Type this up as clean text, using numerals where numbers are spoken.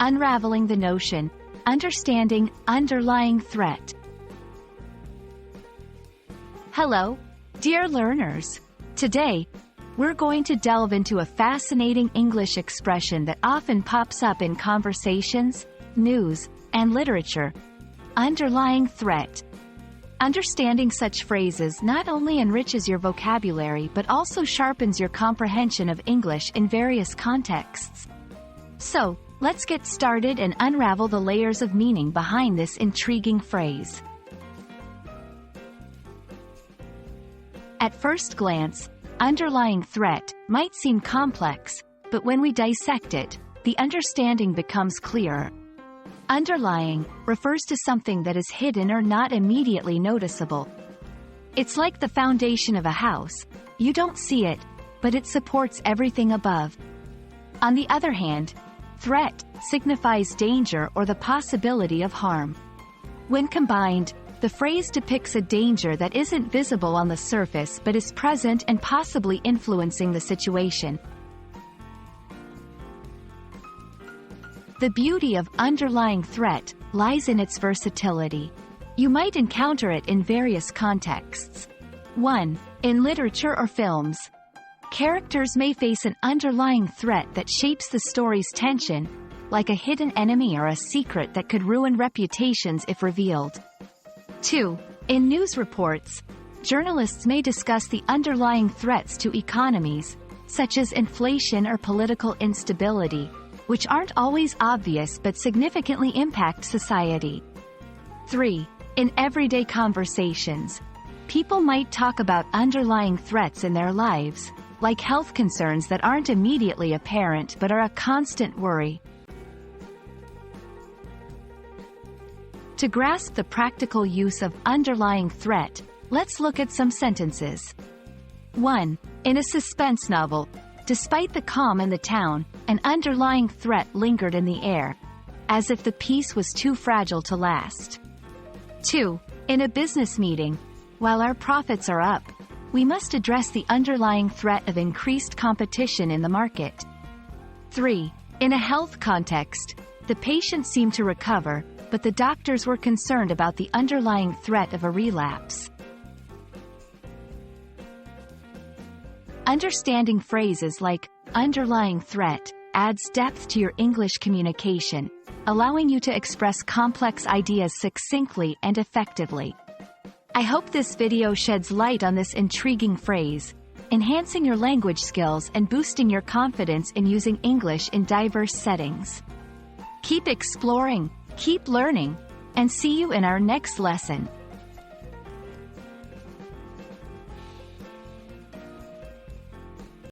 Unraveling the Notion, Understanding Underlying Threat. Hello, dear learners. Today, we're going to delve into a fascinating English expression that often pops up in conversations, news, and literature: underlying threat. Understanding such phrases not only enriches your vocabulary but also sharpens your comprehension of English in various contexts. So, let's get started and unravel the layers of meaning behind this intriguing phrase. At first glance, underlying threat might seem complex, but when we dissect it, the understanding becomes clearer. Underlying refers to something that is hidden or not immediately noticeable. It's like the foundation of a house. You don't see it, but it supports everything above. On the other hand, threat signifies danger or the possibility of harm. When combined, the phrase depicts a danger that isn't visible on the surface but is present and possibly influencing the situation. The beauty of underlying threat lies in its versatility. You might encounter it in various contexts. 1. In literature or films. Characters may face an underlying threat that shapes the story's tension, like a hidden enemy or a secret that could ruin reputations if revealed. 2. In news reports, journalists may discuss the underlying threats to economies, such as inflation or political instability, which aren't always obvious but significantly impact society. 3. In everyday conversations, people might talk about underlying threats in their lives, like health concerns that aren't immediately apparent but are a constant worry. To grasp the practical use of underlying threat, let's look at some sentences. 1. In a suspense novel, despite the calm in the town, an underlying threat lingered in the air, as if the peace was too fragile to last. 2. In a business meeting, while our profits are up, we must address the underlying threat of increased competition in the market. 3. In a health context, the patient seemed to recover, but the doctors were concerned about the underlying threat of a relapse. Understanding phrases like underlying threat adds depth to your English communication, allowing you to express complex ideas succinctly and effectively. I hope this video sheds light on this intriguing phrase, enhancing your language skills and boosting your confidence in using English in diverse settings. Keep exploring, keep learning, and see you in our next lesson.